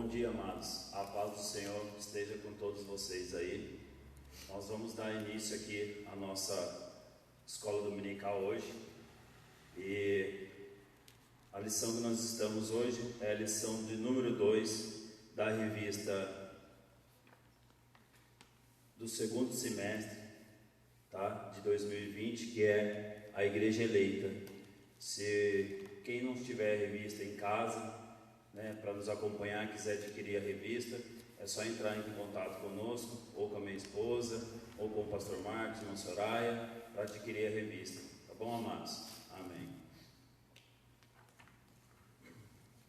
Bom dia, amados. A paz do Senhor esteja com todos vocês aí. Nós vamos dar início aqui à nossa escola dominical hoje. E a lição que nós estamos hoje é a lição de número 2 da revista do segundo semestre, tá? De 2020, que é a Igreja Eleita. Se quem não tiver a revista em casa, para nos acompanhar, quiser adquirir a revista, é só entrar em contato conosco, ou com a minha esposa, ou com o pastor Marcos, irmã Soraya, para adquirir a revista. Tá bom, amados? Amém.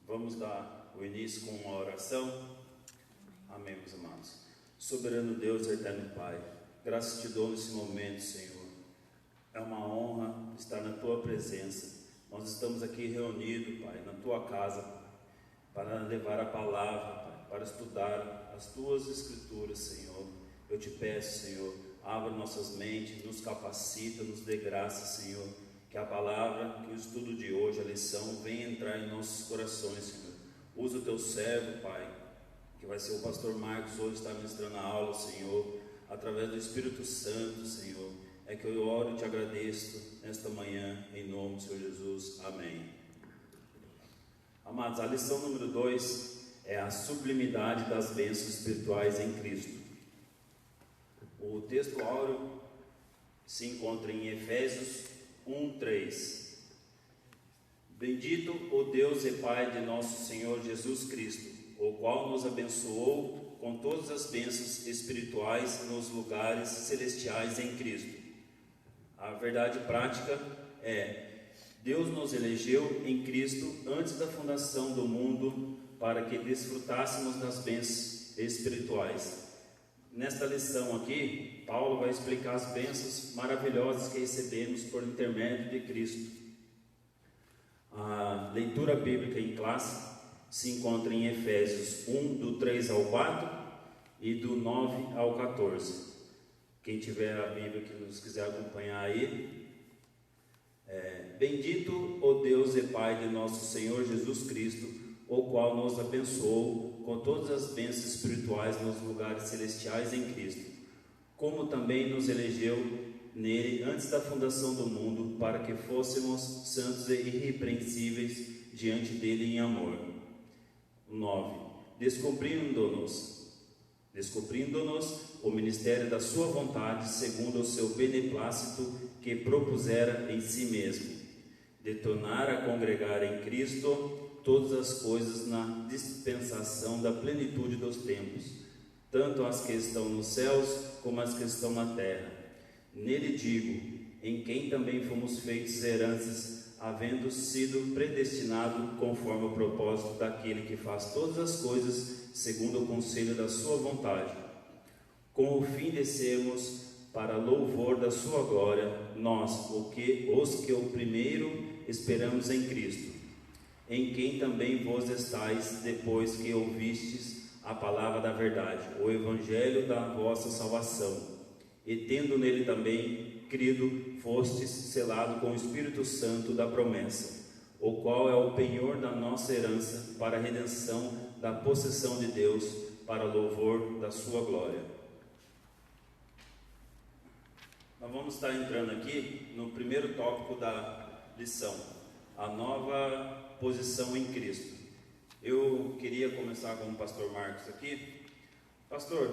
Vamos dar o início com uma oração. Amém, meus amados. Soberano Deus, eterno Pai, graças te dou nesse momento, Senhor. É uma honra estar na tua presença. Nós estamos aqui reunidos, Pai, na tua casa, para levar a palavra, Pai, para estudar as tuas escrituras, Senhor. Eu te peço, Senhor, abra nossas mentes, nos capacita, nos dê graça, Senhor, que a palavra, que o estudo de hoje, a lição, venha entrar em nossos corações, Senhor. Usa o teu servo, Pai, que vai ser o pastor Marcos, hoje está ministrando a aula, Senhor, através do Espírito Santo, Senhor. É que eu oro e te agradeço nesta manhã, em nome do Senhor Jesus. Amém. Amados, a lição número 2 é a sublimidade das bênçãos espirituais em Cristo. O texto áureo se encontra em Efésios 1:3. Bendito o Deus e Pai de nosso Senhor Jesus Cristo, o qual nos abençoou com todas as bênçãos espirituais nos lugares celestiais em Cristo. A verdade prática é: Deus nos elegeu em Cristo antes da fundação do mundo para que desfrutássemos das bênçãos espirituais. Nesta lição aqui, Paulo vai explicar as bênçãos maravilhosas que recebemos por intermédio de Cristo. A leitura bíblica em classe se encontra em Efésios 1, do 3 ao 4 e do 9 ao 14. Quem tiver a Bíblia que nos quiser acompanhar aí. Bendito o Deus e Pai de nosso Senhor Jesus Cristo, o qual nos abençoou com todas as bênçãos espirituais nos lugares celestiais em Cristo, como também nos elegeu nele antes da fundação do mundo, para que fôssemos santos e irrepreensíveis diante dele em amor. 9. Descobrindo-nos o ministério da sua vontade, segundo o seu beneplácito que propusera em si mesmo, de tornar a congregar em Cristo todas as coisas na dispensação da plenitude dos tempos, tanto as que estão nos céus como as que estão na terra. Nele digo, em quem também fomos feitos heranças, havendo sido predestinado conforme o propósito daquele que faz todas as coisas segundo o conselho da sua vontade, com o fim de sermos para louvor da sua glória, nós, os que o primeiro esperamos em Cristo, em quem também vós estáis, depois que ouvistes a palavra da verdade, o evangelho da vossa salvação, e tendo nele também crido, fostes selado com o Espírito Santo da promessa, o qual é o penhor da nossa herança para a redenção da possessão de Deus, para louvor da sua glória. Nós vamos estar entrando aqui no primeiro tópico da lição, a nova posição em Cristo. Eu queria começar com o pastor Marcos aqui. Pastor,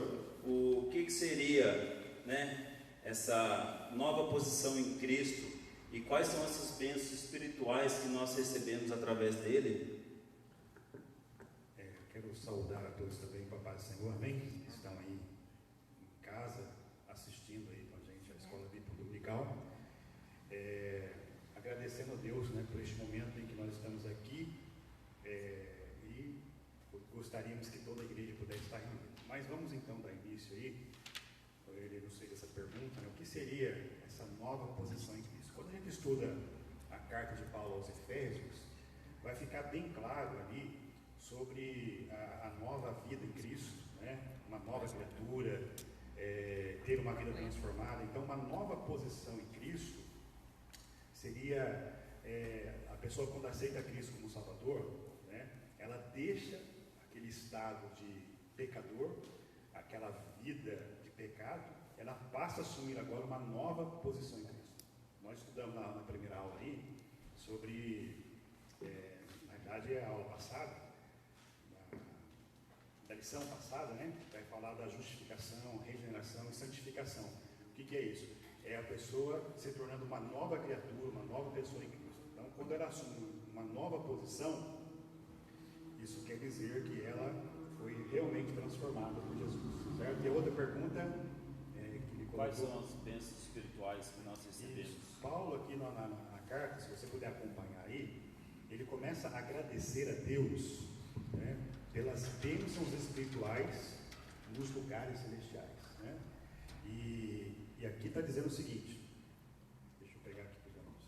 o que seria, essa nova posição em Cristo e quais são essas bênçãos espirituais que nós recebemos através dele? Quero saudar a todos também com a paz do Senhor, amém? Que estão aí em casa, assistindo aí com a gente a Escola Bíblica Dominical. Agradecendo a Deus, por este momento em que nós estamos aqui, e gostaríamos que toda a igreja pudesse estar reunida. Mas vamos então dar início aí, eu não sei dessa pergunta, o que seria essa nova posição em Cristo? Quando a gente estuda a carta de Paulo aos Efésios, vai ficar bem claro ali sobre a nova vida em Cristo, uma nova criatura, ter uma vida transformada. Então, uma nova posição em Cristo seria a pessoa, quando aceita Cristo como Salvador, ela deixa aquele estado de pecador, aquela vida de pecado, ela passa a assumir agora uma nova posição em Cristo. Nós estudamos na primeira aula aí sobre, na verdade é a aula passada, da lição passada, né? Vai falar da justificação, regeneração e santificação. O que é isso? É a pessoa se tornando uma nova criatura, uma nova pessoa em Cristo. Então, quando ela assume uma nova posição, isso quer dizer que ela foi realmente transformada por Jesus, certo? E a outra pergunta que ele colocou, quais são as bênçãos espirituais que nós recebemos? Isso. Paulo aqui na carta, se você puder acompanhar aí, ele começa a agradecer a Deus, né, pelas bênçãos espirituais nos lugares celestiais, né? E aqui está dizendo o seguinte, deixa eu pegar aqui para os irmãos.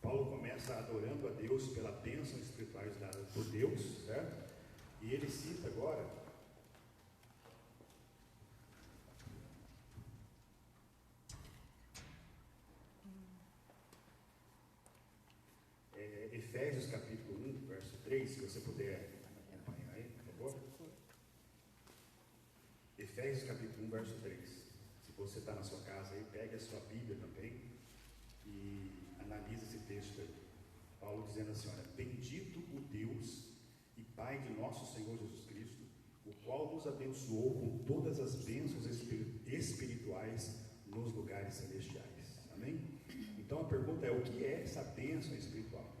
Paulo começa adorando a Deus pelas bênçãos espirituais dadas por Deus, certo? E ele cita agora Efésios capítulo 1, verso 3, se você puder acompanhar aí, por favor. Efésios capítulo 1, verso 3. Se você está na sua casa aí, pegue a sua Bíblia também e analise esse texto aí. Paulo dizendo assim, olha, bendito o Deus e Pai de nosso Senhor Jesus Cristo, o qual nos abençoou com todas as bênçãos espirituais nos lugares celestiais. Amém? Então a pergunta é, o que é essa bênção espiritual?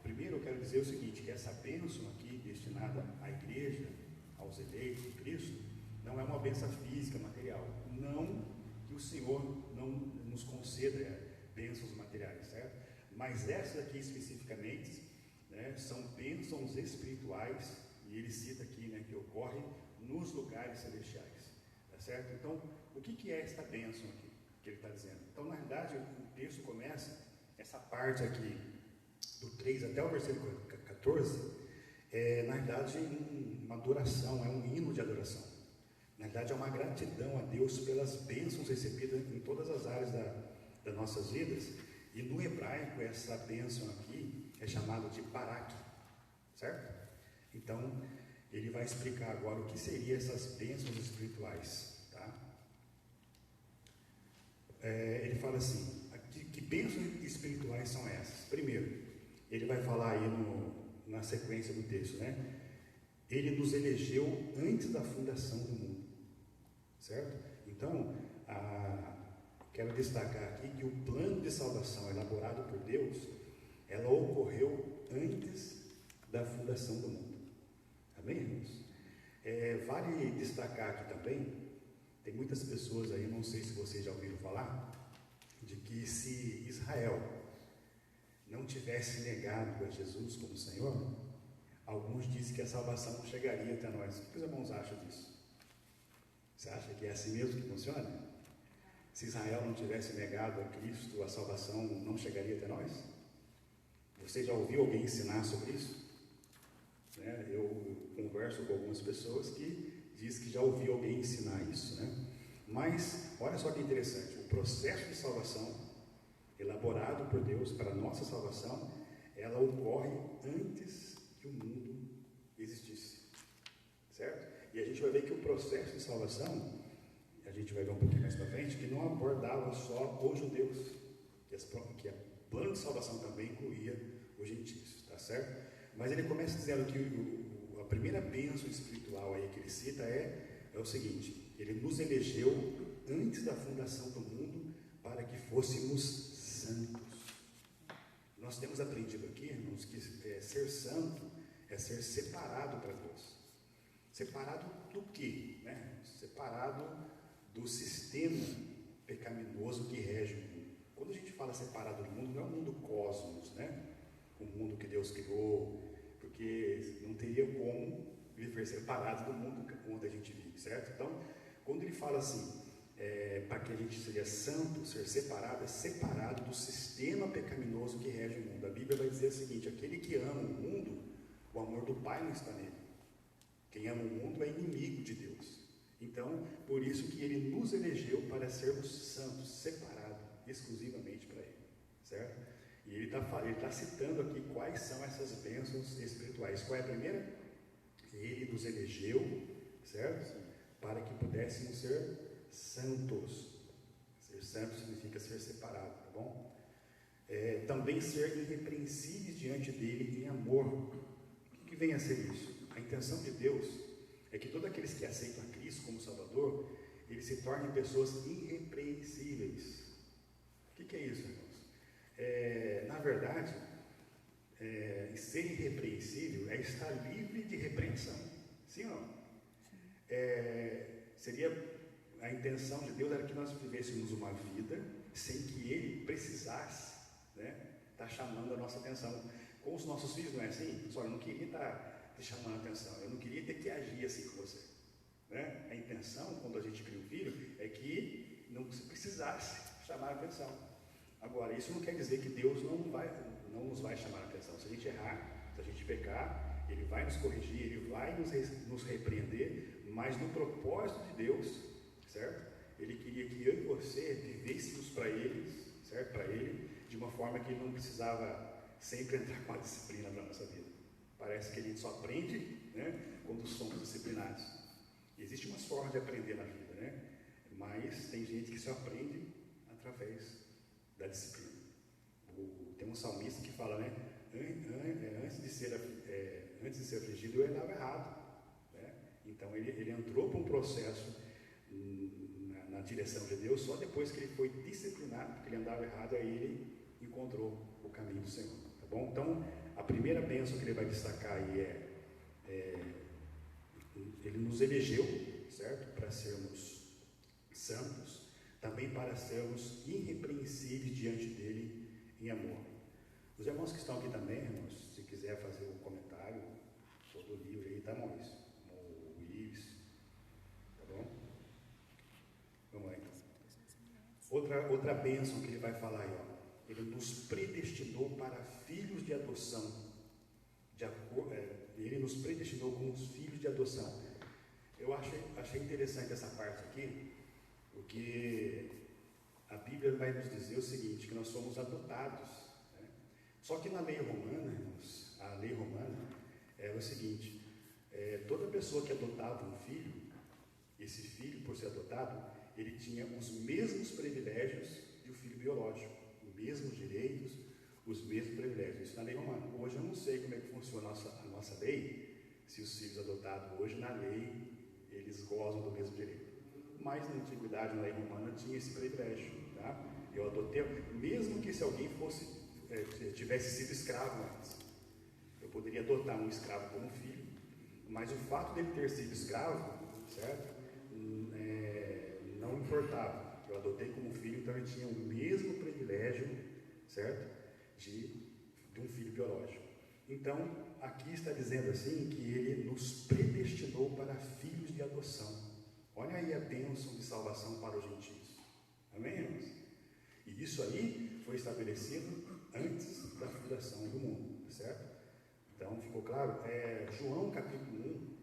Primeiro eu quero dizer o seguinte, que essa bênção aqui destinada à igreja, aos eleitos de Cristo, não é uma bênção física, material. Não que o Senhor não nos conceda bênçãos materiais, certo? Mas essas aqui especificamente, né, são bênçãos espirituais, e ele cita aqui, né, que ocorrem nos lugares celestiais, tá certo? Então, o que é esta bênção aqui que ele está dizendo? Então, na verdade, o texto começa, essa parte aqui, do 3 até o versículo 14, na verdade, uma adoração, é um hino de adoração. Na verdade, é uma gratidão a Deus pelas bênçãos recebidas em todas as áreas das nossas vidas. E no hebraico, essa bênção aqui é chamada de barak, certo? Então, ele vai explicar agora o que seriam essas bênçãos espirituais, tá? Ele fala assim, que bênçãos espirituais são essas? Primeiro, ele vai falar aí na sequência do texto, né? Ele nos elegeu antes da fundação do mundo, certo? Então, quero destacar aqui que o plano de salvação elaborado por Deus, ela ocorreu antes da fundação do mundo. Amém, irmãos? Vale destacar aqui também, tem muitas pessoas aí, não sei se vocês já ouviram falar, de que se Israel não tivesse negado a Jesus como Senhor, alguns dizem que a salvação não chegaria até nós. O que os irmãos acham disso? Você acha que é assim mesmo que funciona? Se Israel não tivesse negado a Cristo, a salvação não chegaria até nós? Você já ouviu alguém ensinar sobre isso? Eu converso com algumas pessoas que dizem que já ouviu alguém ensinar isso, né? Mas, olha só que interessante, o processo de salvação elaborado por Deus para a nossa salvação, ela ocorre antes que o mundo existisse, certo? E a gente vai ver que o processo de salvação, a gente vai ver um pouquinho mais para frente, que não abordava só os judeus, que o plano de salvação também incluía os gentios, tá certo? Mas ele começa dizendo que a primeira bênção espiritual aí que ele cita é o seguinte, ele nos elegeu antes da fundação do mundo para que fôssemos santos. Nós temos aprendido aqui, irmãos, que ser santo é ser separado para Deus. Separado do quê? Né? Separado do sistema pecaminoso que rege o mundo. Quando a gente fala separado do mundo, não é o mundo cosmos, né? O mundo que Deus criou, porque não teria como viver separado do mundo onde a gente vive, certo? Então, quando ele fala assim, para que a gente seja santo, ser separado, é separado do sistema pecaminoso que rege o mundo. A Bíblia vai dizer o seguinte, aquele que ama o mundo, o amor do Pai não está nele. Quem ama o mundo é inimigo de Deus. Então, por isso que ele nos elegeu para sermos santos, separados exclusivamente para ele, certo? E E ele está citando aqui quais são essas bênçãos espirituais. Qual é a primeira? Ele nos elegeu, certo? Para que pudéssemos ser santos. Ser santo significa ser separado, tá bom? Também ser irrepreensíveis diante dele em amor. O que vem a ser isso? A intenção de Deus é que todos aqueles que aceitam a Cristo como Salvador, eles se tornem pessoas irrepreensíveis. O que é isso, irmãos? Na verdade, ser irrepreensível é estar livre de repreensão. Sim ou não? Seria a intenção de Deus era que nós vivêssemos uma vida sem que Ele precisasse, né, estar chamando a nossa atenção. Com os nossos filhos não é assim? Olha, eu não queria estar te chamando a atenção, eu não queria ter que agir assim com você, né? A intenção, quando a gente cria um filho, é que não se precisasse chamar a atenção. Agora, isso não quer dizer que Deus não nos vai chamar a atenção. Se a gente errar, se a gente pecar, Ele vai nos corrigir, Ele vai nos repreender, mas no propósito de Deus, certo? Ele queria que eu e você vivêssemos para Ele, certo? Para Ele, de uma forma que Ele não precisava sempre entrar com a disciplina na nossa vida. Parece que a gente só aprende, né, quando somos disciplinados. Existem umas formas de aprender na vida, né? Mas tem gente que só aprende através da disciplina. Tem um salmista que fala, né? Antes de ser afligido, eu andava errado, né? Então ele entrou para um processo na direção de Deus só depois que ele foi disciplinado, porque ele andava errado, aí ele encontrou o caminho do Senhor, tá bom? Então, a primeira bênção que ele vai destacar aí ele nos elegeu, certo? Para sermos santos, também para sermos irrepreensíveis diante dele em amor. Os irmãos que estão aqui também, irmãos, se quiser fazer um comentário sobre o livro aí, tá, Maurício? O Ives, tá bom? Vamos lá, então. Outra bênção que ele vai falar aí, ó. Ele nos predestinou para filhos de adoção. Ele nos predestinou como os filhos de adoção. Eu achei interessante essa parte aqui, porque a Bíblia vai nos dizer o seguinte, que nós somos adotados, né? Só que na lei romana, irmãos, a lei romana era o seguinte, toda pessoa que adotava um filho, esse filho, por ser adotado, ele tinha os mesmos privilégios de um filho biológico, os mesmos direitos, os mesmos privilégios. Isso na lei romana. Hoje eu não sei como é que funciona a nossa lei, se os filhos adotados hoje na lei eles gozam do mesmo direito. Mas na antiguidade, na lei romana, tinha esse privilégio, tá? Eu adotei, mesmo que se alguém tivesse sido escravo antes, eu poderia adotar um escravo como filho, mas o fato dele ter sido escravo, certo? Não importava. Eu adotei como filho, então ele tinha o mesmo privilégio, certo? De um filho biológico. Então, aqui está dizendo assim que ele nos predestinou para filhos de adoção. Olha aí a bênção de salvação para os gentios. Amém, irmãos? E isso aí foi estabelecido antes da fundação do mundo, certo? Então, ficou claro? João capítulo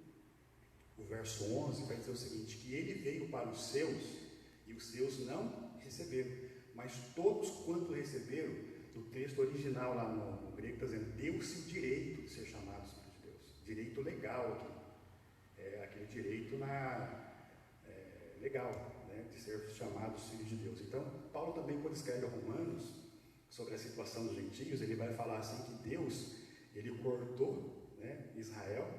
1, o verso 11, vai dizer o seguinte, que ele veio para os seus, e os seus não receberam, mas todos quanto receberam, no texto original lá no grego está dizendo, deu-se o direito de ser chamados filhos de Deus, direito legal aqui, aquele direito legal, né, de ser chamados filhos de Deus. Então, Paulo também, quando escreve a Romanos, sobre a situação dos gentios, ele vai falar assim que Deus, ele cortou, né, Israel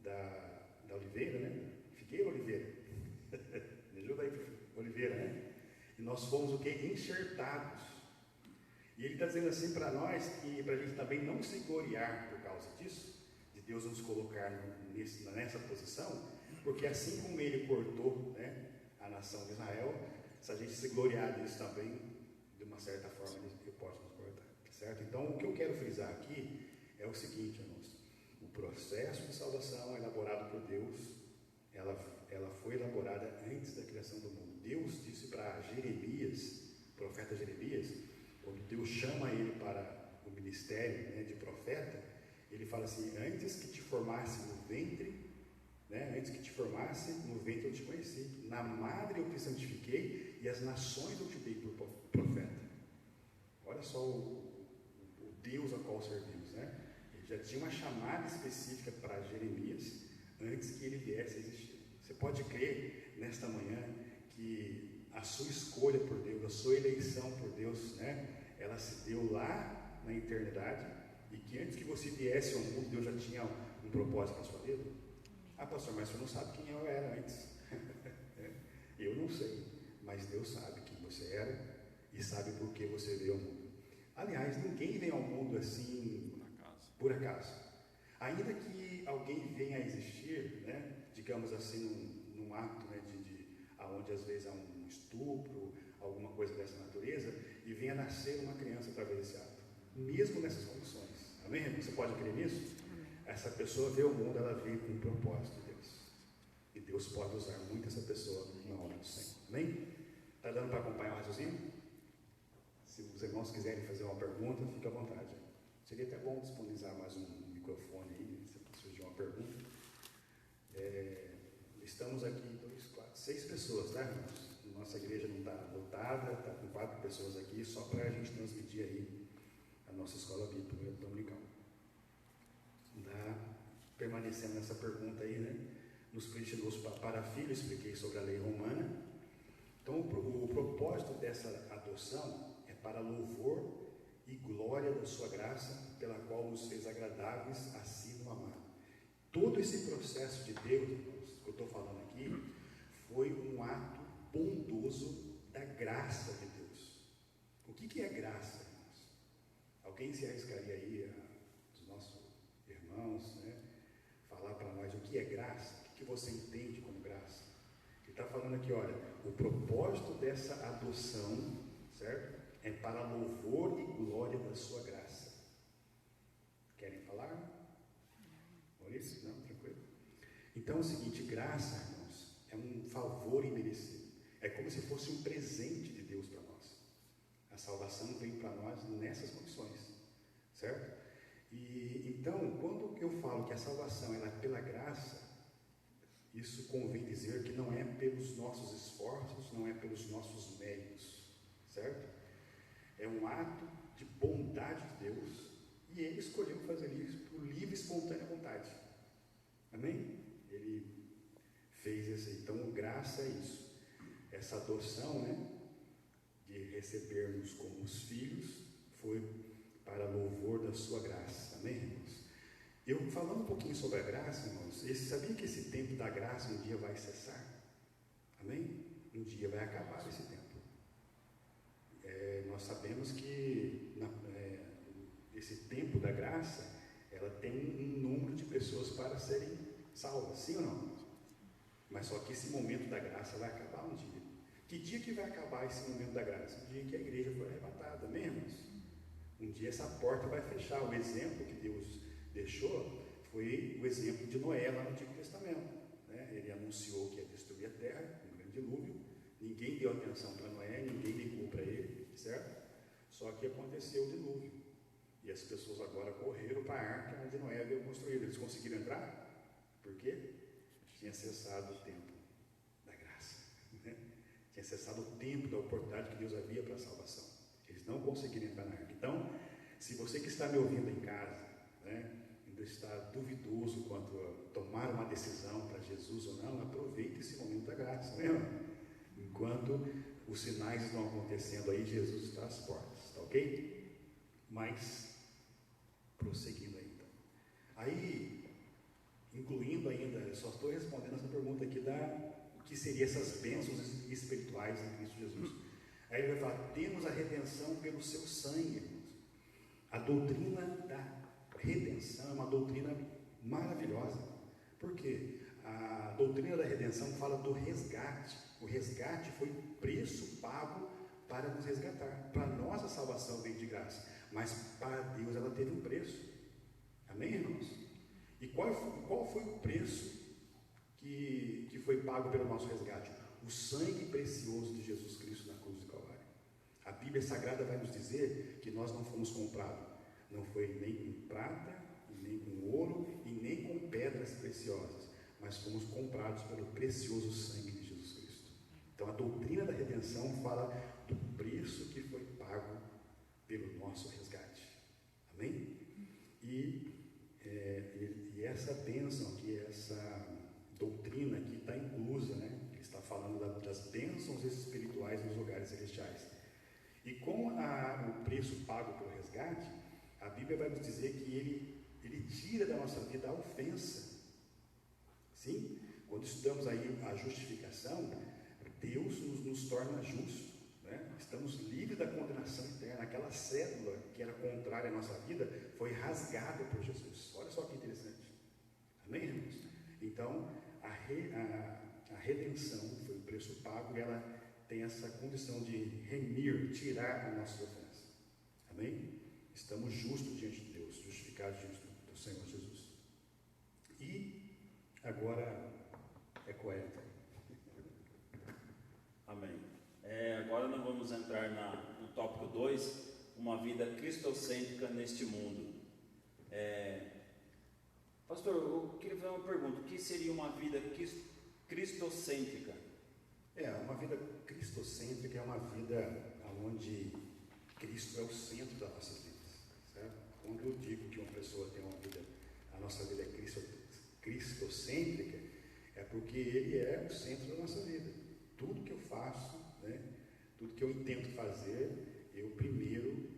da oliveira, né, figueira ou oliveira? Me ajuda aí, oliveira, né? E nós fomos o que? Enxertados. E ele está dizendo assim para nós, que para a gente também não se gloriar por causa disso, de Deus nos colocar nessa posição, porque assim como ele cortou, né, a nação de Israel, se a gente se gloriar disso também, de uma certa forma, ele pode nos cortar, certo? Então, o que eu quero frisar aqui é o seguinte, irmãos, o processo de salvação elaborado por Deus, ela foi elaborada antes da criação do mundo. Deus disse para Jeremias, profeta Jeremias, quando Deus chama ele para o ministério, né, de profeta, ele fala assim, antes que te formasse no ventre, né, antes que te formasse no ventre eu te conheci, na madre eu te santifiquei e as nações eu te dei por profeta. Olha só o qual servimos, né? Ele já tinha uma chamada específica para Jeremias antes que ele viesse a existir. Você pode crer nesta manhã que a sua escolha por Deus, a sua eleição por Deus, né? Ela se deu lá na eternidade e que antes que você viesse ao mundo, Deus já tinha um propósito para a sua vida? Ah, pastor, mas você não sabe quem eu era antes. Eu não sei, mas Deus sabe quem você era e sabe por que você veio ao mundo. Aliás, ninguém vem ao mundo assim por acaso. Ainda que alguém venha a existir, né, digamos assim, num ato, né, onde às vezes há um estupro, alguma coisa dessa natureza, e venha nascer uma criança através desse ato, mesmo nessas condições. Amém, irmão? Você pode crer nisso? Essa pessoa vê o mundo, ela veio com um propósito de Deus. E Deus pode usar muito essa pessoa na obra do Senhor. Amém? Está dando para acompanhar o raciocínio? Se os irmãos quiserem fazer uma pergunta, fique à vontade. Seria até bom disponibilizar mais um microfone aí, se surgir uma pergunta. Estamos aqui 6 pessoas, tá, irmãos? Nossa igreja não está lotada, está com 4 pessoas aqui, só para a gente transmitir aí a nossa escola bíblica dominical. Permanecendo nessa pergunta aí, né? Nos predestinou para filho, expliquei sobre a lei romana. Então, o propósito dessa adoção é para louvor e glória da sua graça, pela qual nos fez agradáveis a si no amado. Todo esse processo de Deus, irmãos, que eu estou falando aqui, foi um ato bondoso da graça de Deus. O que é graça, irmãos? Alguém se arriscaria aí, dos nossos irmãos, né, falar para nós o que é graça? O que você entende como graça? Ele está falando aqui, olha, o propósito dessa adoção, certo? É para louvor e glória da sua graça. Querem falar? Maurício? Não? Tranquilo? Então é o seguinte, graça, irmãos, é um favor imerecido. É como se fosse um presente de Deus para nós. A salvação vem para nós nessas condições, certo? E então, quando eu falo que a salvação ela é pela graça, isso convém dizer que não é pelos nossos esforços, não é pelos nossos méritos, certo? É um ato de bondade de Deus e Ele escolheu fazer isso por livre e espontânea vontade. Amém? Ele fez isso. Então, graça é isso. Essa adoção, né, de recebermos como os filhos, foi para louvor da sua graça. Amém, irmãos? Eu falando um pouquinho sobre a graça, irmãos, sabia que esse tempo da graça um dia vai cessar? Amém? Um dia vai acabar esse tempo. Nós sabemos que esse tempo da graça, ela tem um número de pessoas para serem salvas, sim ou não? Mas só que esse momento da graça vai acabar um dia. Que dia que vai acabar esse momento da graça? Um dia que a igreja for arrebatada, amém, irmãos? Um dia essa porta vai fechar. O exemplo que Deus deixou foi o exemplo de Noé lá no Antigo Testamento, né? Ele anunciou que ia destruir a terra, um grande dilúvio. Ninguém deu atenção para Noé, ninguém ligou para ele, certo? Só que aconteceu o dilúvio. E as pessoas agora correram para a arca onde Noé havia construído. Eles conseguiram entrar? Por quê? Tinha cessado o tempo da graça, né? Tinha cessado o tempo da oportunidade que Deus havia para a salvação. Eles não conseguiram entrar na arca. Então, se você que está me ouvindo em casa, né, ainda está duvidoso quanto a tomar uma decisão para Jesus ou não, aproveite esse momento da graça, né? Enquanto os sinais estão acontecendo aí, Jesus está às portas, tá ok? Mas, prosseguindo aí então. Aí, incluindo ainda, eu só estou respondendo essa pergunta aqui o que seriam essas bênçãos espirituais em Cristo Jesus. Aí ele vai falar, temos a redenção pelo seu sangue, irmãos. A doutrina da redenção é uma doutrina maravilhosa. Por quê? A doutrina da redenção fala do resgate. O resgate foi o preço pago para nos resgatar. Para nós a salvação veio de graça, mas para Deus ela teve um preço. Amém, irmãos? E qual foi o preço que foi pago pelo nosso resgate? O sangue precioso de Jesus Cristo na cruz do Calvário. A Bíblia Sagrada vai nos dizer que nós não fomos comprados. Não foi nem com prata, nem com ouro e nem com pedras preciosas, mas fomos comprados pelo precioso sangue de Jesus Cristo. Então a doutrina da redenção fala do preço que foi pago pelo nosso resgate. Amém? E essa bênção aqui, essa doutrina aqui está inclusa, né? Ele está falando das bênçãos espirituais nos lugares celestiais. E com o preço pago pelo resgate, a Bíblia vai nos dizer que ele tira da nossa vida a ofensa. Sim? Quando estudamos aí a justificação, Deus nos torna justos, né? Estamos livres da condenação eterna. Aquela cédula que era contrária à nossa vida foi rasgada por Jesus. Olha só que interessante. Amém, irmãos? Então, a redenção foi o preço pago, e ela tem essa condição de remir, tirar a nossa ofensa. Amém? Estamos justos diante de Deus, justificados diante do Senhor Jesus. E agora é coerente. Amém. Agora nós vamos entrar no tópico 2, uma vida cristocêntrica neste mundo. Pastor, eu queria fazer uma pergunta: o que seria uma vida cristocêntrica? Uma vida cristocêntrica é uma vida onde Cristo é o centro das nossas vidas, certo? Quando eu digo que uma pessoa tem uma vida, a nossa vida é cristocêntrica, é porque Ele é o centro da nossa vida. Tudo que eu faço, né, tudo que eu intento fazer, eu primeiro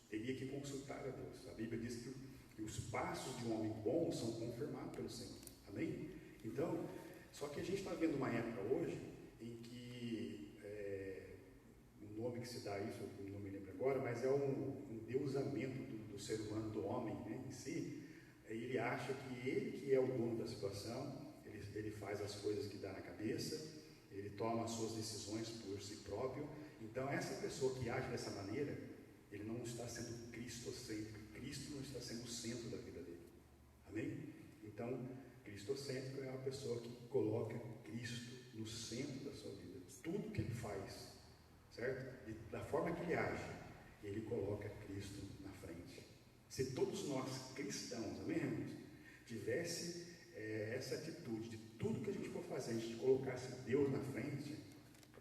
teria que consultar a Deus. A Bíblia diz que os passos de um homem bom são confirmados pelo Senhor. Amém? Então, só que a gente está vendo uma época hoje em que o nome que se dá a isso, eu não me lembro agora, mas é um endeusamento do ser humano, do homem, né, em si. Ele acha que ele que é o dono da situação, ele faz as coisas que dá na cabeça, ele toma as suas decisões por si próprio. Então, essa pessoa que age dessa maneira, ele não está sendo cristocêntrico. Cristo não está sendo o centro da vida dele. Amém? Então, cristocêntrico é uma pessoa que coloca Cristo no centro da sua vida. Tudo que ele faz, certo? E da forma que ele age, ele coloca Cristo na frente. Se todos nós cristãos, amém, irmãos, tivesse essa atitude de tudo que a gente for fazer, a gente colocasse Deus na frente,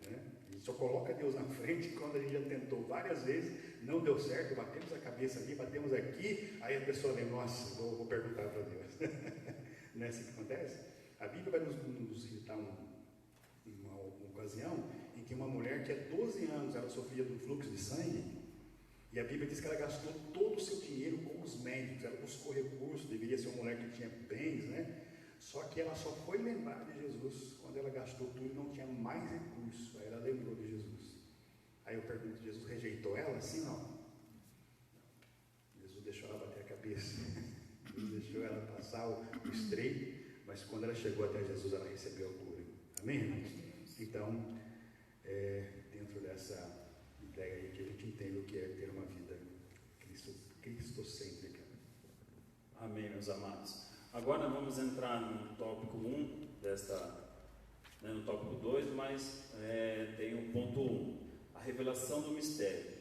né? A gente só coloca Deus na frente quando a gente já tentou várias vezes, não deu certo, batemos a cabeça ali, batemos aqui, aí a pessoa lembra: nossa, vou perguntar para Deus. Não é assim que acontece? A Bíblia vai nos citar uma ocasião em que uma mulher que há 12 anos ela sofria de um fluxo de sangue, e a Bíblia diz que ela gastou todo o seu dinheiro com os médicos, ela buscou recursos, deveria ser uma mulher que tinha bens, né? Só que ela só foi lembrar de Jesus quando ela gastou tudo e não tinha mais recurso. Aí ela lembrou de Jesus. Aí eu pergunto: Jesus rejeitou ela? Sim, não? Jesus deixou ela bater a cabeça, Jesus deixou ela passar o estreito, mas quando ela chegou até Jesus, ela recebeu a cura. Amém, irmãos? Então, dentro dessa ideia aí que a gente entende o que é ter uma vida cristocêntrica. Amém, meus amados. Agora vamos entrar no tópico 1 no tópico 2, mas tem o ponto 1, a revelação do mistério.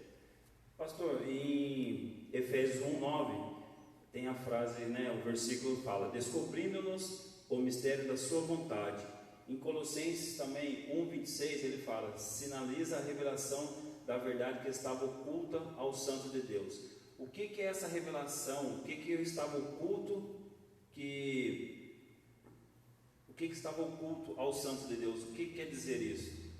Pastor, em Efésios 1:9 tem a frase, o versículo fala: descobrindo-nos o mistério da sua vontade. Em Colossenses também 1:26 ele fala: sinaliza a revelação da verdade que estava oculta aos santos de Deus. O que é essa revelação? O que estava oculto? O que estava oculto aos santos de Deus? O que quer dizer isso?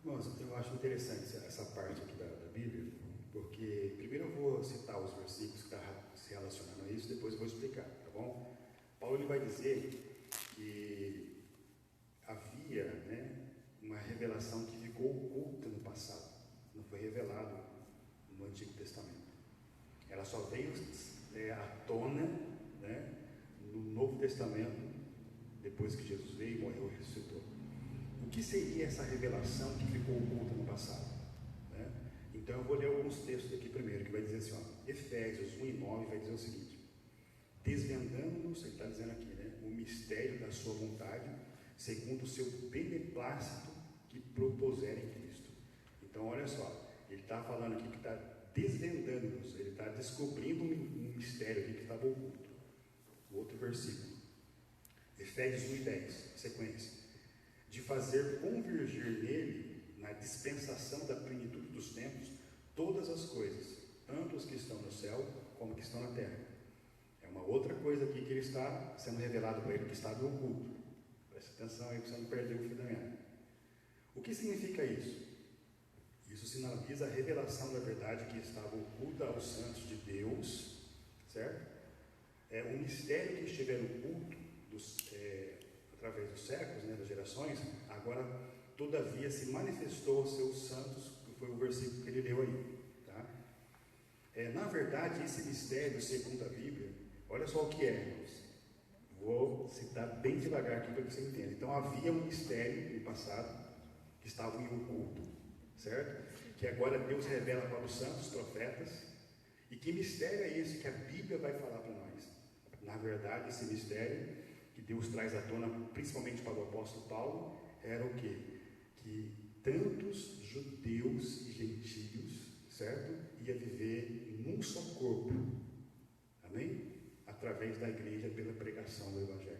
Irmãos, eu acho interessante essa parte aqui da Bíblia, porque primeiro eu vou citar os versículos que estão se relacionando a isso, depois eu vou explicar, tá bom? Paulo ele vai dizer que havia, uma revelação que ficou oculta no passado, não foi revelado no Antigo Testamento. Ela só veio à tona, no Novo Testamento, depois que Jesus veio, morreu e ressuscitou. O que seria essa revelação que ficou oculta no passado? Então eu vou ler alguns textos aqui primeiro, que vai dizer assim, Efésios 1:9 vai dizer o seguinte: desvendando-nos, ele está dizendo aqui, o mistério da sua vontade, segundo o seu beneplácito que propuseram em Cristo. Então olha só, ele está falando aqui que está desvendando-nos, ele está descobrindo um mistério aqui que estava oculto. O outro versículo, Efésios 1:10, sequência: de fazer convergir nele, na dispensação da plenitude dos tempos, todas as coisas, tanto os que estão no céu como os que estão na terra. É uma outra coisa aqui que ele está sendo revelado para ele, que está no oculto. Preste atenção aí para você não perder o fio da meada. O que significa isso? Isso sinaliza a revelação da verdade que estava oculta aos santos de Deus, certo? O mistério que estiver oculto através dos séculos, né, das gerações, agora todavia se manifestou aos seus santos, que foi o versículo que ele leu aí, tá? Na verdade, esse mistério, segundo a Bíblia, olha só o que é, irmãos. Vou citar bem devagar aqui para que você entenda. Então, havia um mistério no passado que estava em oculto, certo? Que agora Deus revela para os santos profetas. E que mistério é esse que a Bíblia vai falar para nós? Na verdade, esse mistério que Deus traz à tona, principalmente para o apóstolo Paulo, era o quê? Que tantos judeus e gentios, certo? Ia viver num só corpo, amém? Através da igreja, pela pregação do Evangelho.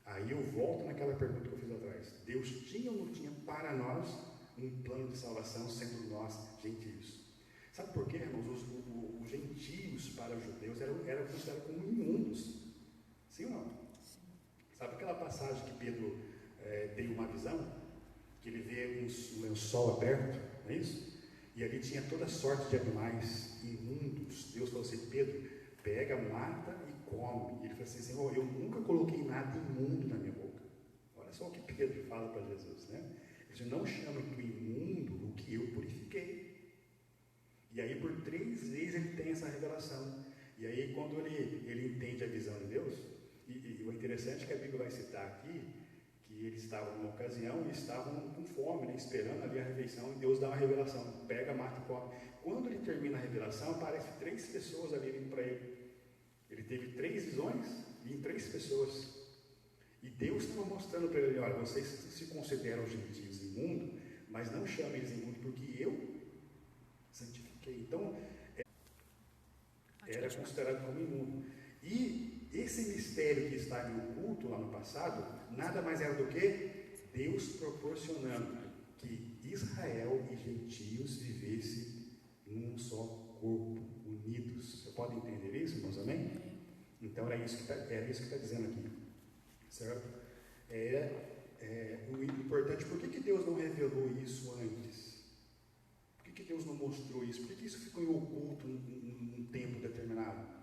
Aí eu volto naquela pergunta que eu fiz atrás. Deus tinha ou não tinha para nós um plano de salvação, sendo nós gentios? Sabe por quê, irmãos? Os gentios para os judeus eram considerados como imundos. Sim ou não? Sabe aquela passagem que Pedro tem uma visão? Que ele vê um lençol aberto, não é isso? E ali tinha toda sorte de animais imundos. Deus falou assim: Pedro, pega, mata e come. E ele falou assim: Senhor, eu nunca coloquei nada imundo na minha boca. Olha só o que Pedro fala para Jesus, né? Ele diz: não chame tu imundo o que eu purifiquei. E aí por 3 vezes ele tem essa revelação. E aí quando ele entende a visão de Deus, e o interessante é que a Bíblia vai citar aqui, que eles estavam numa ocasião e estavam com fome, né, esperando ali a refeição, e Deus dá uma revelação: pega, mata e come. Quando ele termina a revelação, aparece 3 pessoas ali vindo para ele. Ele teve 3 visões e em 3 pessoas. E Deus estava mostrando para ele: olha, vocês se consideram gentios imundos, mas não chamem eles imundos, porque eu santifiquei. Então, era considerado como imundo. E esse mistério que está em oculto lá no passado, nada mais era do que Deus proporcionando que Israel e gentios vivessem num só corpo, unidos. Você pode entender isso, irmãos? Amém? Então era isso que está dizendo aqui, certo? O importante, por que Deus não revelou isso antes? Por que Deus não mostrou isso? Por que isso ficou em oculto num tempo determinado?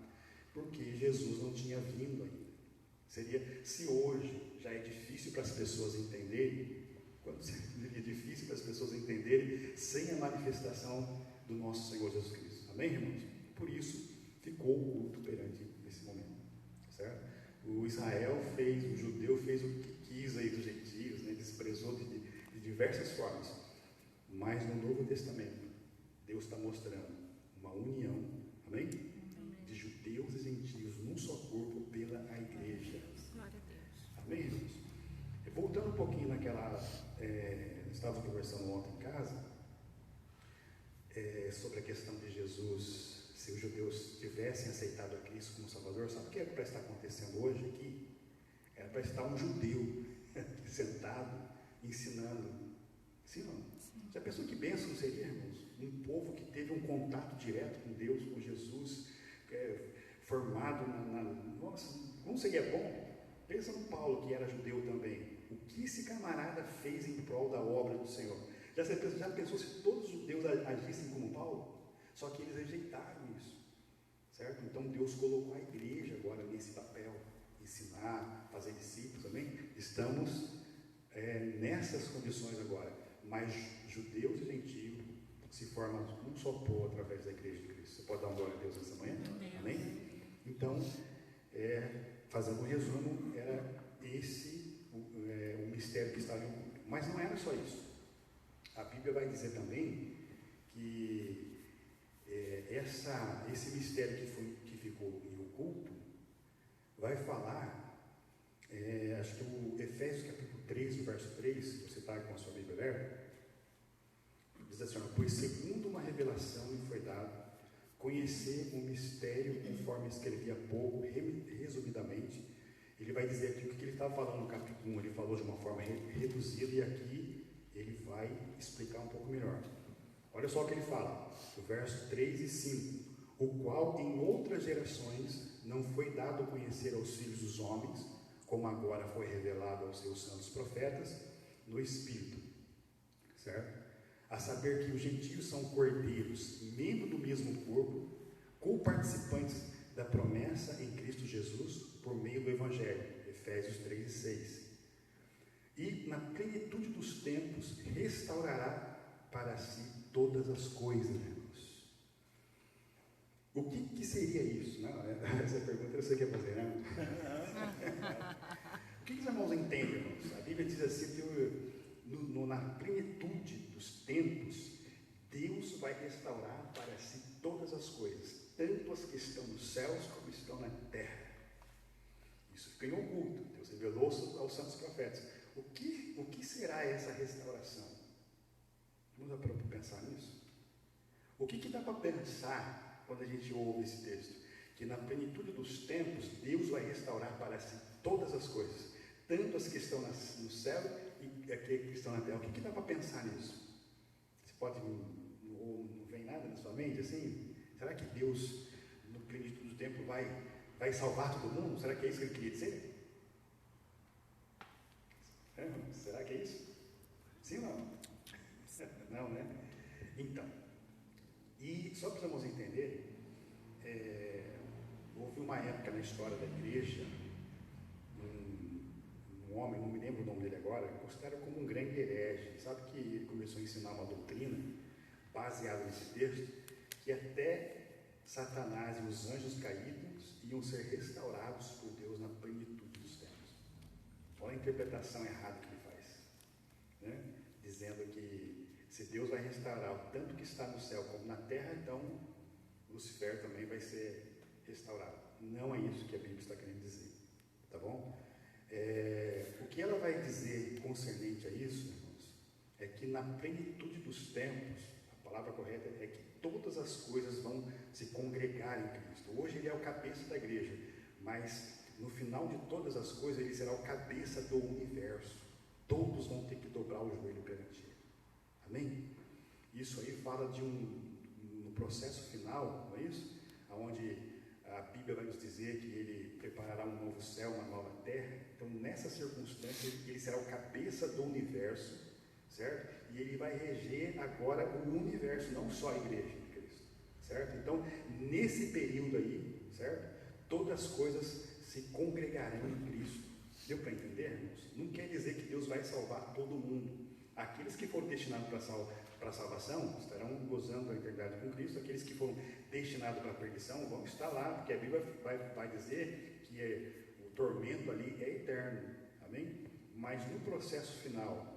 Porque Jesus não tinha vindo ainda. Se hoje já é difícil para as pessoas entenderem, quando seria difícil para as pessoas entenderem sem a manifestação do nosso Senhor Jesus Cristo. Amém, irmãos? Por isso ficou oculto perante esse momento, certo? O judeu fez o que quis aí dos gentios, né? Desprezou de diversas formas. Mas no Novo Testamento, Deus está mostrando uma união, amém? De judeus e gentios num só corpo pela igreja. Glória a Deus. Amém, irmãos? Voltando um pouquinho naquela, estávamos conversando ontem em casa, sobre a questão de Jesus, se os judeus tivessem aceitado a Cristo como Salvador. Sabe o que é para estar acontecendo hoje aqui? Era para estar um judeu sentado, ensinando. Sim, não? Já pensou que bênção não seria, irmãos? Um povo que teve um contato direto com Deus, com Jesus, formado Nossa, como seria bom? Pensa no Paulo, que era judeu também. O que esse camarada fez em prol da obra do Senhor? Já pensou se todos os judeus agissem como Paulo? Só que eles rejeitaram isso, certo? Então Deus colocou a igreja agora nesse papel, ensinar, fazer discípulos, amém? Estamos nessas condições agora, mas judeus e gentios se formam um só povo através da igreja de Cristo. Você pode dar uma glória a Deus nessa manhã? Amém? Então, fazendo um resumo, era esse o mistério que estava em oculto. Mas não era só isso. A Bíblia vai dizer também que esse mistério que ficou em oculto vai falar, acho que o Efésios capítulo 3, verso 3, se você está com a sua Bíblia aberta, diz assim: pois segundo uma revelação me foi dado conhecer o mistério, conforme escrevi há pouco, resumidamente. Ele vai dizer aqui o que ele estava falando no capítulo 1, ele falou de uma forma reduzida, e aqui ele vai explicar um pouco melhor. Olha só o que ele fala, o verso 3 e 5. o qual em outras gerações não foi dado a conhecer aos filhos dos homens, como agora foi revelado aos seus santos profetas, no Espírito, certo? A saber que os gentios são cordeiros, membros do mesmo corpo, co-participantes da promessa em Cristo Jesus, por meio do Evangelho, Efésios 3 e 6. E na plenitude dos tempos restaurará para si todas as coisas, irmãos. O que seria isso? Não, essa pergunta eu sei que é fazer, né? O que os irmãos entendem, irmãos? A Bíblia diz assim que na plenitude dos tempos, Deus vai restaurar para si todas as coisas, tanto as que estão nos céus como estão na terra. Isso fica em oculto. Deus revelou aos santos profetas. O que será essa restauração? Vamos dar para pensar nisso? O que dá para pensar quando a gente ouve esse texto? Que na plenitude dos tempos, Deus vai restaurar para si todas as coisas, tanto as que estão no céu e as que estão na terra. O que dá para pensar nisso? Você pode, não vem nada na sua mente assim? Será que Deus, no plenitude do tempo, vai salvar todo mundo? Será que é isso que ele queria dizer? Será que é isso? Sim ou não? Não, né? Então, e só para os irmãos entenderem, houve uma época na história da igreja, um homem, não me lembro o nome dele agora, considerado como um grande herege. Sabe que ele começou a ensinar uma doutrina baseada nesse texto, que até Satanás e os anjos caídos iam ser restaurados por Deus na plenitude dos tempos. Olha a interpretação errada que ele faz, né? Dizendo que se Deus vai restaurar o tanto que está no céu como na terra, então Lucifer também vai ser restaurado. Não é isso que a Bíblia está querendo dizer, tá bom? O que ela vai dizer concernente a isso, irmãos, é que na plenitude dos tempos, a palavra correta é que todas as coisas vão se congregar em Cristo. Hoje ele é o cabeça da igreja, mas no final de todas as coisas ele será o cabeça do universo. Todos vão ter que dobrar o joelho perante ele. Amém? Isso aí fala de no processo final, não é isso? Onde a Bíblia vai nos dizer que ele preparará um novo céu, uma nova terra. Então, nessa circunstância, ele será o cabeça do universo, certo? E ele vai reger agora o universo, não só a igreja de Cristo, certo? Então, nesse período aí, certo? Todas as coisas se congregarão em Cristo. Deu para entender, irmãos? Não quer dizer que Deus vai salvar todo mundo. Aqueles que foram destinados para a salvação estarão gozando da eternidade com Cristo. Aqueles que foram destinados para a perdição vão estar lá, porque a Bíblia vai dizer que o tormento ali é eterno. Amém? Mas no processo final,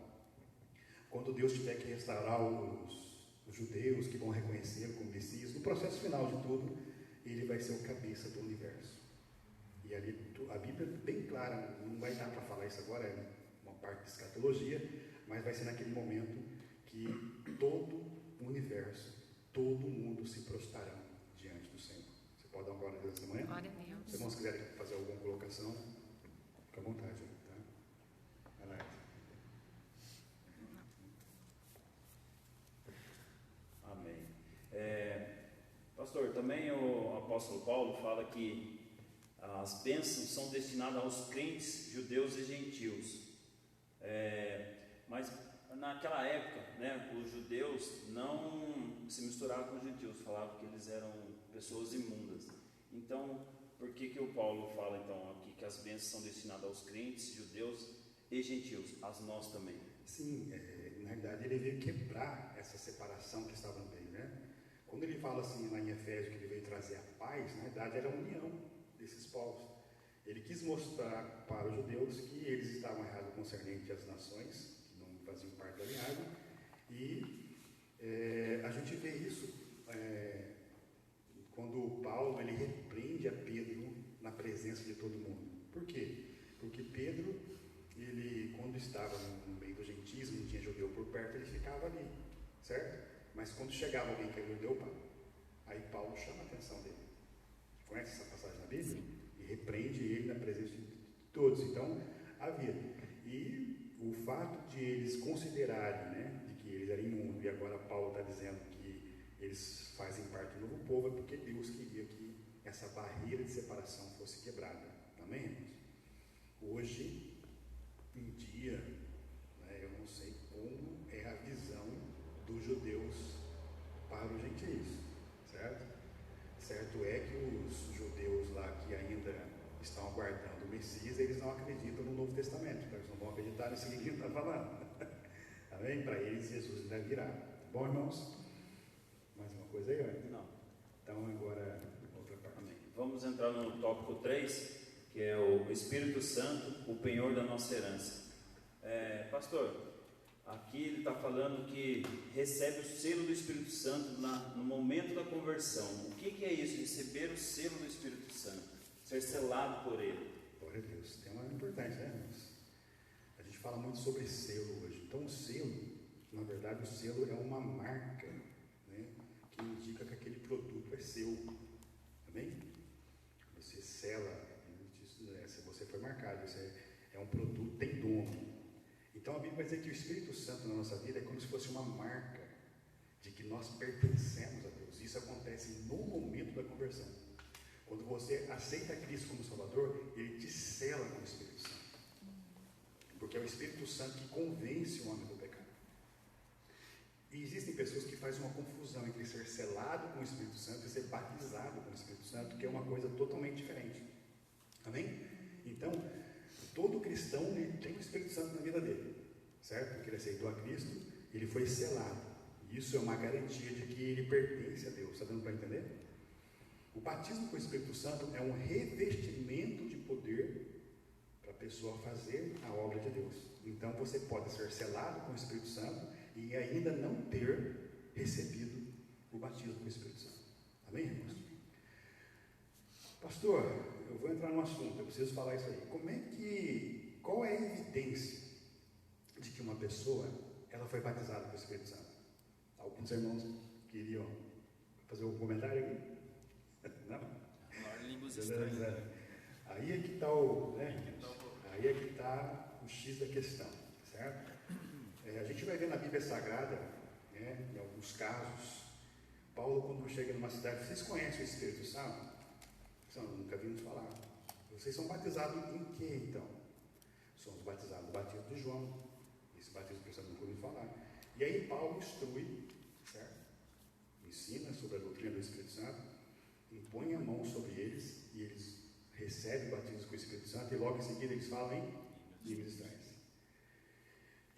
quando Deus tiver que restaurar os judeus que vão reconhecer como Messias, no processo final de tudo, ele vai ser o cabeça do universo. E ali a Bíblia é bem clara, não vai dar para falar isso agora, é uma parte de escatologia, mas vai ser naquele momento que todo o universo, todo mundo se prostrarão diante do Senhor. Você pode dar uma glória a Deus esta manhã? Glória a Deus. Se os irmãos quiserem fazer alguma colocação, fica à vontade. Tá? Vai lá. Amém. Pastor, também o apóstolo Paulo fala que as bênçãos são destinadas aos crentes judeus e gentios. Mas naquela época, né, os judeus não se misturavam com os gentios, falavam que eles eram pessoas imundas. Então, por que o Paulo fala então aqui que as bênçãos são destinadas aos crentes, judeus e gentios, as nós também? Sim, na realidade ele veio quebrar essa separação que estava no meio, né? Quando ele fala assim lá em Efésios que ele veio trazer a paz, na verdade era a união desses povos. Ele quis mostrar para os judeus que eles estavam errados concernente às nações, que não faziam parte da linhagem, e a gente vê isso quando Paulo ele repreende a Pedro na presença de todo mundo. Por quê? Porque Pedro, ele quando estava no meio do gentismo, não tinha judeu por perto, ele ficava ali, certo? Mas quando chegava alguém que era judeu, aí Paulo chama a atenção dele. Conhece essa passagem na Bíblia? Sim. E repreende ele na presença de todos. Então, havia. E o fato de eles considerarem, né, de que eles eram imundos, e agora Paulo está dizendo que eles fazem parte do novo povo, é porque Deus queria que essa barreira de separação fosse quebrada. Amém, irmãos? Hoje em dia, né, eu não sei como é a visão dos judeus para os gentios, certo? Certo é que os judeus lá que ainda estão aguardando o Messias, eles não acreditam no Novo Testamento, então eles não vão acreditar nisso que ele está falando. Amém? Para eles, Jesus ainda virá. Tá bom, irmãos? Mais uma coisa aí, olha? Não. Então, agora, outra parte. Amém. Vamos entrar no tópico 3, que é o Espírito Santo, o penhor da nossa herança. Pastor, aqui ele está falando que recebe o selo do Espírito Santo no momento da conversão. O que é isso, receber o selo do Espírito Santo? Ser selado por ele. Glória a Deus. Tem uma importância, né, irmãos? A gente fala muito sobre selo hoje. Então, o selo, na verdade, o selo é uma marca, né, que indica que aquele produto é seu. Amém? Você sela, se você foi marcado, você é um produto, tem dono. Então a Bíblia vai dizer que o Espírito Santo na nossa vida é como se fosse uma marca de que nós pertencemos a Deus. Isso acontece no momento da conversão. Quando você aceita Cristo como Salvador, Ele te sela com o Espírito Santo. Porque é o Espírito Santo que convence o homem do pecado. E existem pessoas que fazem uma confusão entre ser selado com o Espírito Santo e ser batizado com o Espírito Santo, que é uma coisa totalmente diferente. Amém? Então, todo cristão ele tem o Espírito Santo na vida dele, certo? Porque ele aceitou a Cristo, ele foi selado. Isso é uma garantia de que ele pertence a Deus. Está dando para entender? O batismo com o Espírito Santo é um revestimento de poder para a pessoa fazer a obra de Deus. Então você pode ser selado com o Espírito Santo e ainda não ter recebido o batismo com o Espírito Santo. Amém, irmãos? Pastor, eu vou entrar no assunto, eu preciso falar isso aí. Qual é a evidência de que uma pessoa ela foi batizada com o Espírito Santo? Alguns irmãos queriam fazer algum comentário aqui? Não? Línguas estranhas. Aí é que está o, né, aí é que está o X da questão, certo? A gente vai ver na Bíblia Sagrada, né, em alguns casos, Paulo quando chega numa cidade, vocês conhecem o Espírito Santo? Nunca vimos falar. Vocês são batizados em que então? Somos batizados no batismo de João. Esse batismo que vocês nunca ouviram falar. E aí Paulo instrui, certo? Ensina sobre a doutrina do Espírito Santo, impõe a mão sobre eles e eles recebem o batismo com o Espírito Santo e logo em seguida eles falam em línguas estranhas.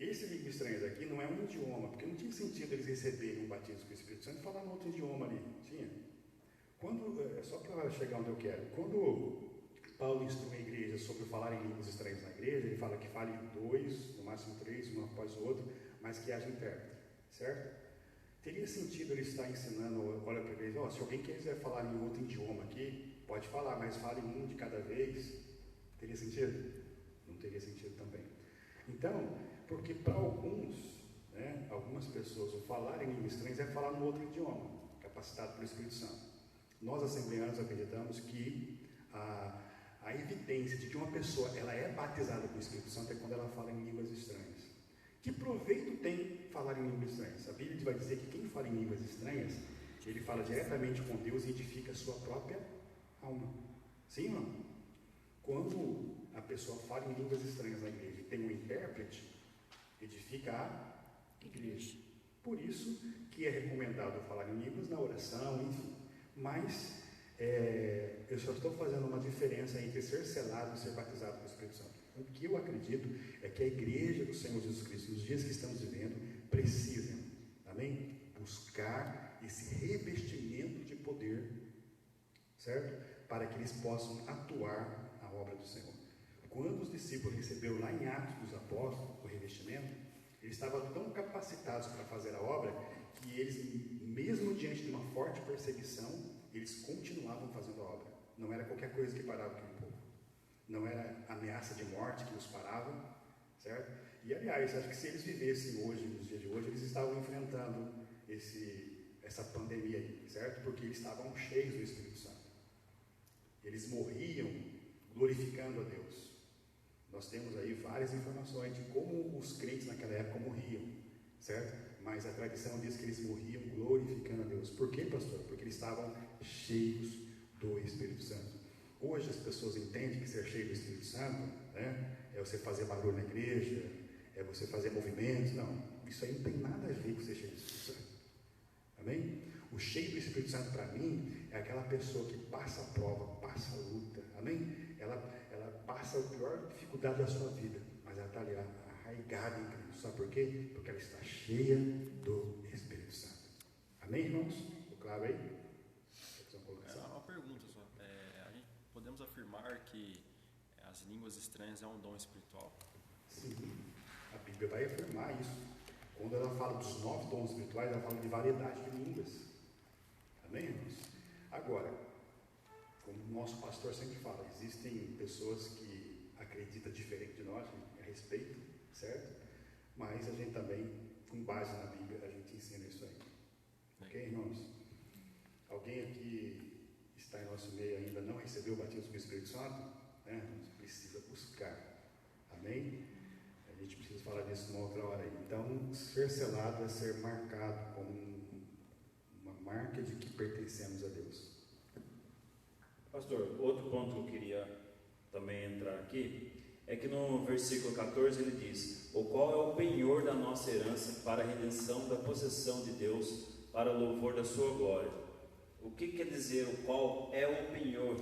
Esse línguas estranhas aqui não é um idioma, porque não tinha sentido eles receberem um batismo com o Espírito Santo e falar em outro idioma ali. Tinha? Só para chegar onde eu quero, quando Paulo instrui a igreja sobre falar em línguas estranhas na igreja, ele fala que fale 2, no máximo 3, um após o outro, mas que haja intérprete, certo? Teria sentido ele estar ensinando, olha para a igreja, se alguém quiser falar em outro idioma aqui, pode falar, mas fale um de cada vez. Teria sentido? Não teria sentido também. Então, porque para alguns, né, algumas pessoas, o falar em línguas estranhas é falar num outro idioma, capacitado pelo Espírito Santo. Nós, assembleanos, acreditamos que a evidência de que uma pessoa ela é batizada com o Espírito Santo é quando ela fala em línguas estranhas. Que proveito tem falar em línguas estranhas? A Bíblia vai dizer que quem fala em línguas estranhas, ele fala diretamente com Deus e edifica a sua própria alma. Sim ou não? Quando a pessoa fala em línguas estranhas na igreja e tem um intérprete, edifica a igreja. Por isso que é recomendado falar em línguas na oração, enfim. Mas eu só estou fazendo uma diferença entre ser selado e ser batizado com o Espírito Santo. O que eu acredito é que a igreja do Senhor Jesus Cristo, nos dias que estamos vivendo, precisa, amém? Buscar esse revestimento de poder, certo? Para que eles possam atuar a obra do Senhor. Quando os discípulos receberam lá em Atos dos Apóstolos o revestimento, eles estavam tão capacitados para fazer a obra que eles, mesmo diante de uma forte perseguição, eles continuavam fazendo a obra. Não era qualquer coisa que parava aquele povo. Não era ameaça de morte que os parava, certo? E, aliás, acho que se eles vivessem hoje, nos dias de hoje, eles estavam enfrentando essa pandemia aí, certo? Porque eles estavam cheios do Espírito Santo. Eles morriam glorificando a Deus. Nós temos aí várias informações de como os crentes naquela época morriam, certo? mas a tradição diz que eles morriam glorificando a Deus. Por quê, pastor? Porque eles estavam cheios do Espírito Santo. Hoje as pessoas entendem que ser cheio do Espírito Santo, né, é você fazer barulho na igreja, é você fazer movimentos. Não, isso aí não tem nada a ver com ser cheio do Espírito Santo. Amém? O cheio do Espírito Santo para mim é aquela pessoa que passa a prova, passa a luta. Amém? Ela passa a pior dificuldade da sua vida, mas ela está ali arraigada em Cristo. Sabe por quê? Porque ela está cheia do Espírito Santo. Amém, irmãos? Ficou claro aí? Uma pergunta só. Podemos afirmar que as línguas estranhas é um dom espiritual? Sim, a Bíblia vai afirmar isso. Quando ela fala dos 9 dons espirituais, ela fala de variedade de línguas. Amém, irmãos? Agora, como o nosso pastor sempre fala, existem pessoas que acreditam diferente de nós, a respeito, certo? Mas a gente também, com base na Bíblia, a gente ensina isso aí. Ok, irmãos? Alguém aqui está em nosso meio ainda não recebeu o batismo com o Espírito Santo? Né? Precisa buscar. Amém? A gente precisa falar disso uma outra hora aí. Então, ser selado é ser marcado como uma marca de que pertencemos a Deus. Pastor, outro ponto que eu queria também entrar aqui é que no versículo 14 ele diz: o qual é o penhor da nossa herança para a redenção da possessão de Deus, para o louvor da sua glória. O que quer dizer o qual é o penhor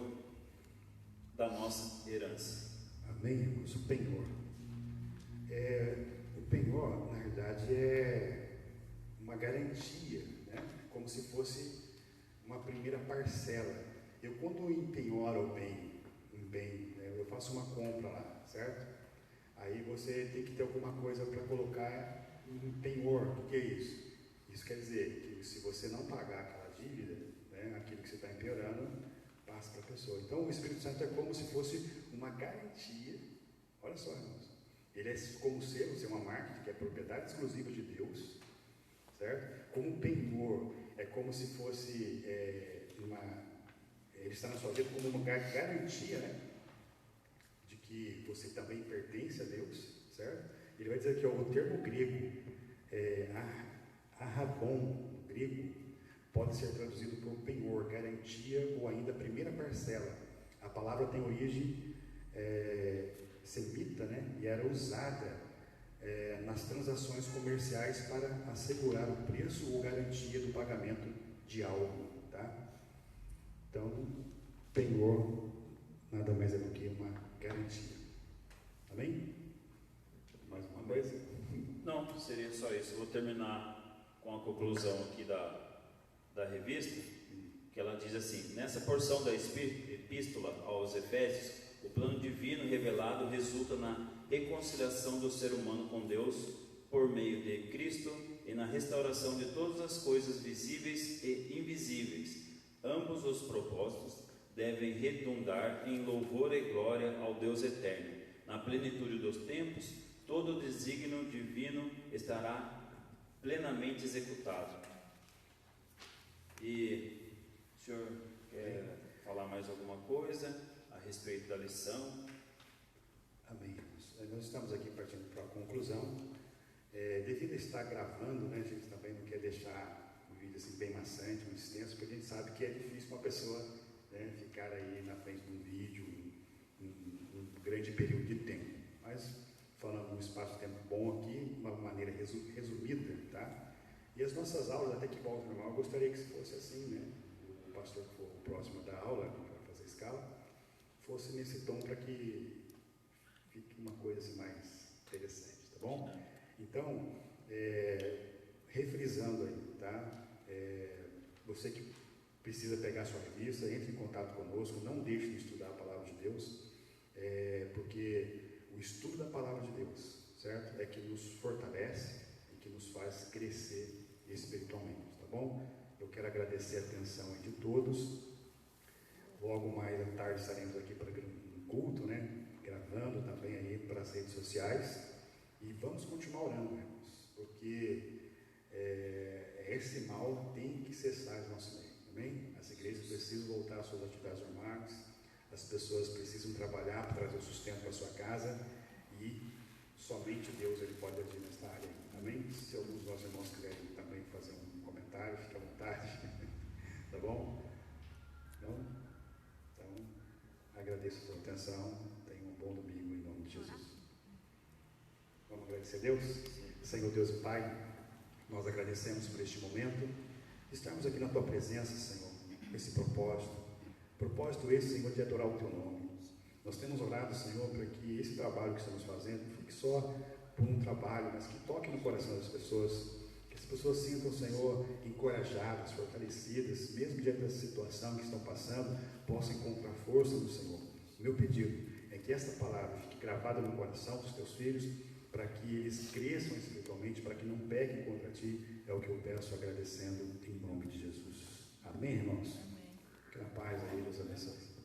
da nossa herança? Amém, irmãos? O penhor. O penhor, na verdade, é uma garantia, né? Como se fosse uma primeira parcela. Eu, quando empenhoro um bem, né, eu faço uma compra lá, certo? Aí você tem que ter alguma coisa para colocar em penhor. O que é isso? Isso quer dizer que se você não pagar aquela dívida, né, aquilo que você está empenhorando, passa para a pessoa. Então, o Espírito Santo é como se fosse uma garantia. Olha só, irmãos. Ele é como selo, ser uma marca que é propriedade exclusiva de Deus, certo? Como penhor, é como se fosse ele está na sua vida como uma garantia, né, de que você também pertence a Deus, certo? Ele vai dizer aqui, ó, o termo grego, arrabon, grego, pode ser traduzido por penhor, garantia ou ainda primeira parcela. A palavra tem origem semita, né, e era usada nas transações comerciais para assegurar o preço ou garantia do pagamento de algo, tá? Então, penhor nada mais é do que uma garantia. Amém? Mais uma coisa? Não, seria só isso. Eu vou terminar com a conclusão aqui da revista, que ela diz assim: nessa porção da epístola aos Efésios, o plano divino revelado resulta na reconciliação do ser humano com Deus por meio de Cristo e na restauração de todas as coisas visíveis e invisíveis. Ambos os propósitos devem redundar em louvor e glória ao Deus eterno. Na plenitude dos tempos, todo o desígnio divino estará plenamente executado. E o senhor quer falar mais alguma coisa a respeito da lição? Amém. Nós estamos aqui partindo para a conclusão. Devido a estar gravando, né, a gente também não quer deixar um vídeo assim bem maçante, muito extenso, porque a gente sabe que é difícil uma pessoa, né, ficar aí na frente de um vídeo um grande período de tempo. Mas falando um espaço de tempo bom aqui, de uma maneira resumida, tá? E as nossas aulas, até que volta normal, eu gostaria que fosse assim, né? O pastor que for o próximo da aula, que vai fazer a escala, fosse nesse tom para que fique uma coisa assim mais interessante, tá bom? Então, refrisando aí, tá? Você que precisa pegar a sua revista, entre em contato conosco, não deixe de estudar a Palavra de Deus, porque o estudo da Palavra de Deus, certo? É que nos fortalece e que nos faz crescer espiritualmente, tá bom? Eu quero agradecer a atenção de todos. Logo mais à tarde estaremos aqui para um culto, né? Gravando também aí para as redes sociais. E vamos continuar orando, irmãos, porque esse mal tem que cessar do nosso meio, amém? As igrejas precisam voltar às suas atividades normais, as pessoas precisam trabalhar para trazer o sustento para a sua casa e somente Deus ele pode agir nesta área. Amém? Se alguns dos nossos irmãos quiserem também fazer um comentário, fique à vontade. Tá bom? Então, agradeço a sua atenção. Tenha um bom domingo em nome de Jesus. Vamos agradecer a Deus? Senhor Deus e Pai, nós agradecemos por este momento. Estamos aqui na Tua presença, Senhor, com esse propósito esse, Senhor, de adorar o Teu nome. Nós temos orado, Senhor, para que esse trabalho que estamos fazendo não fique só por um trabalho, mas que toque no coração das pessoas, que as pessoas sintam, Senhor, encorajadas, fortalecidas, mesmo diante dessa situação que estão passando, possam encontrar força no Senhor. O meu pedido é que esta palavra fique gravada no coração dos Teus filhos, para que eles cresçam espiritualmente, para que não pequem contra Ti, é o que eu peço agradecendo em nome de Jesus. Amém, irmãos? Amém. Que a paz aí, Deus abençoe.